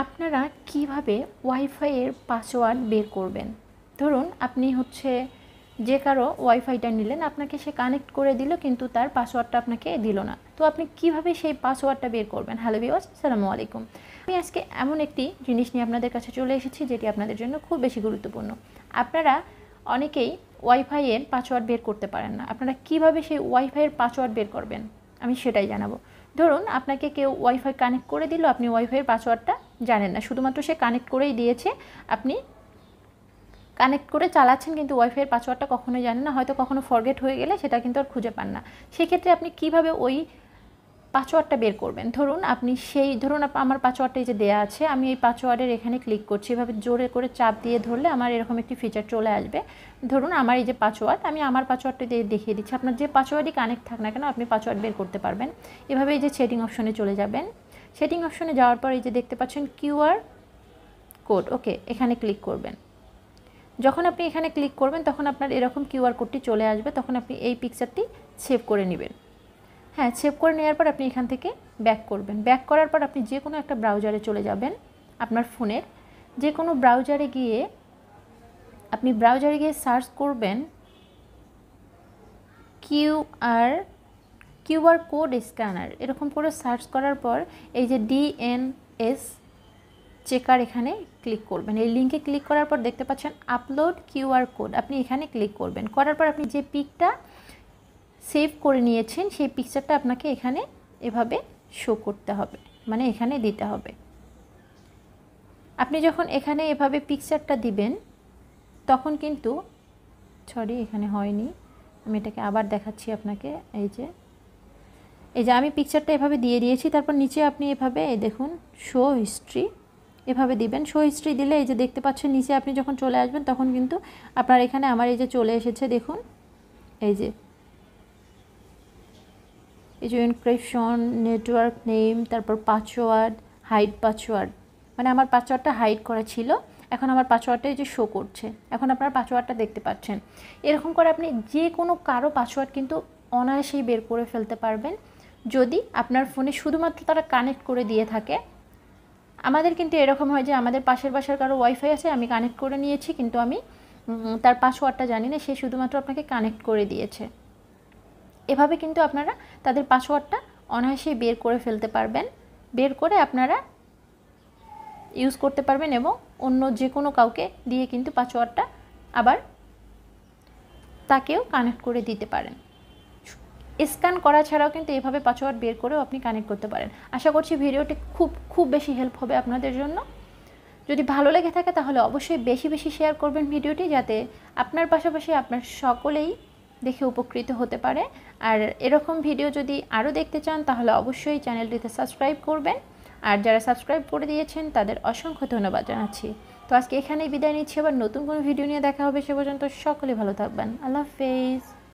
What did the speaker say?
আপনারা কিভাবে ওয়াইফাইয়ের পাসওয়ার্ড বের করবেন? ধরুন আপনি যে কারো ওয়াইফাইটা নিলেন, আপনাকে সে কানেক্ট করে দিল কিন্তু তার পাসওয়ার্ডটা আপনাকে দিল না। তো আপনি কিভাবে সেই পাসওয়ার্ডটা বের করবেন? হ্যালো ভিউয়ার্স, আসসালামু আলাইকুম। আমি আজকে এমন একটি জিনিস নিয়ে আপনাদের কাছে চলে এসেছি যেটি আপনাদের জন্য খুব বেশি গুরুত্বপূর্ণ। আপনারা অনেকেই ওয়াইফাইয়ের পাসওয়ার্ড বের করতে পারেন না। আপনারা কিভাবে সেই ওয়াইফাইয়ের পাসওয়ার্ড বের করবেন আমি সেটাই জানাবো। ধরুন আপনাকে কেউ ওয়াইফাই কানেক্ট করে দিল, আপনি ওয়াইফাইয়ের পাসওয়ার্ডটা জানেন না, শুধুমাত্র সে কানেক্ট করেই দিয়েছে, আপনি কানেক্ট করে চালাচ্ছেন কিন্তু ওয়াইফাইয়ের পাসওয়ার্ডটা কখনোই জানেন না, হয়তো কখনো ফরগেট হয়ে গেলে সেটা কিন্তু আর খুঁজে পান না। সেক্ষেত্রে আপনি কিভাবে ওই পাসওয়ার্ডটা বের করবেন? ধরুন আমার পাসওয়ার্ডটা এই যে দেওয়া আছে, আমি এই পাসওয়ার্ডের এখানে ক্লিক করছি, এভাবে জোরে করে চাপ দিয়ে ধরলে আমার এরকম একটি ফিচার চলে আসবে। ধরুন আমার এই যে পাসওয়ার্ড, আমি আমার পাসওয়ার্ডটা দিয়ে দেখিয়ে দিচ্ছি। আপনার যে পাসওয়ার্ডই কানেক্ট থাক না কেন আপনি পাসওয়ার্ড বের করতে পারবেন। এভাবে এই যে সেটিং অপশনে চলে যাবেন। সেটিং অপশনে যাওয়ার পর এই যে দেখতে পাচ্ছেন কিউআর কোড, ওকে, এখানে ক্লিক করবেন। যখন আপনি এখানে ক্লিক করবেন তখন আপনার এরকম কিউআর কোডটি চলে আসবে, তখন আপনি এই পিকচারটি সেভ করে নেবেন। হ্যাঁ, সেভ করে নেওয়ার পর আপনি এখান থেকে ব্যাক করবেন। ব্যাক করার পর আপনি যে কোনো একটা ব্রাউজারে চলে যাবেন, আপনার ফোনের যে কোনো ব্রাউজারে গিয়ে সার্চ করবেন কিউআর কোড স্ক্যানার, এরকম করে সার্চ করার পর এই যে ডিএনএস চেকার এখানে ক্লিক করবেন। এই লিঙ্কে ক্লিক করার পর দেখতে পাচ্ছেন আপলোড কিউআর কোড, আপনি এখানে ক্লিক করবেন। করার পর আপনি যে পিকটা সেভ করে নিয়েছেন সেই পিকচারটা আপনাকে এখানে এভাবে শো করতে হবে, মানে এখানে দিতে হবে। আপনি যখন এখানে এভাবে পিকচারটা দিবেন তখন কিন্তু এখানে হয়নি, আমি এটাকে আবার দেখাচ্ছি আপনাকে। এই যে আমি পিকচারটা এভাবে দিয়ে দিয়েছি, তারপর নিচে আপনি এভাবে এই দেখুন শো হিস্ট্রি এভাবে দিবেন। শো হিস্ট্রি দিলে এই যে দেখতে পাচ্ছেন নিচে আপনি যখন চলে আসবেন তখন কিন্তু আপনার এখানে আমার এই যে চলে এসেছে, দেখুন এই যে এনক্রিপশন, নেটওয়ার্ক নেম, তারপর পাসওয়ার্ড, হাইড পাসওয়ার্ড, মানে আমার পাসওয়ার্ডটা হাইড করা ছিল, এখন আমার পাসওয়ার্ডটা এই যে শো করছে, এখন আপনার পাসওয়ার্ডটা দেখতে পাচ্ছেন। এরকম করে আপনি যে কোনো কারো পাসওয়ার্ড কিন্তু অনায়াসেই বের করে ফেলতে পারবেন যদি আপনার ফোনে শুধুমাত্র তারা কানেক্ট করে দিয়ে থাকে। আমাদের কিন্তু এরকম হয় যে আমাদের পাশের বাসার কারো ওয়াইফাই আছে, আমি কানেক্ট করে নিয়েছি কিন্তু আমি তার পাসওয়ার্ডটা জানি না, সে শুধুমাত্র আপনাকে কানেক্ট করে দিয়েছে। এভাবে কিন্তু আপনারা তাদের পাসওয়ার্ডটা অনায়াসেই বের করে ফেলতে পারবেন, বের করে আপনারা ইউজ করতে পারবেন এবং অন্য যে কোনো কাউকে দিয়ে কিন্তু পাসওয়ার্ডটা আবার তাকেও কানেক্ট করে দিতে পারেন। স্ক্যান করা ছাড়াও কিন্তু এভাবে পাসওয়ার্ড বের করেও আপনি কানেক্ট করতে পারেন। আশা করছি ভিডিওটি খুব বেশি হেল্প হবে আপনাদের জন্য। যদি ভালো লেগে থাকে তাহলে অবশ্যই বেশি শেয়ার করবেন ভিডিওটি, যাতে আপনার পাশাপাশি আপনার সকলেই দেখে উপকৃত হতে পারে। আর এরকম ভিডিও যদি আরও দেখতে চান তাহলে অবশ্যই চ্যানেলটিতে সাবস্ক্রাইব করবেন, আর যারা সাবস্ক্রাইব করে দিয়েছেন তাদের অসংখ্য ধন্যবাদ জানাচ্ছি। তো আজকে এখানেই বিদায় নিচ্ছি, আবার নতুন কোনো ভিডিও নিয়ে দেখা হবে। সে পর্যন্ত সকলে ভালো থাকবেন। আল্লাহ হাফেজ।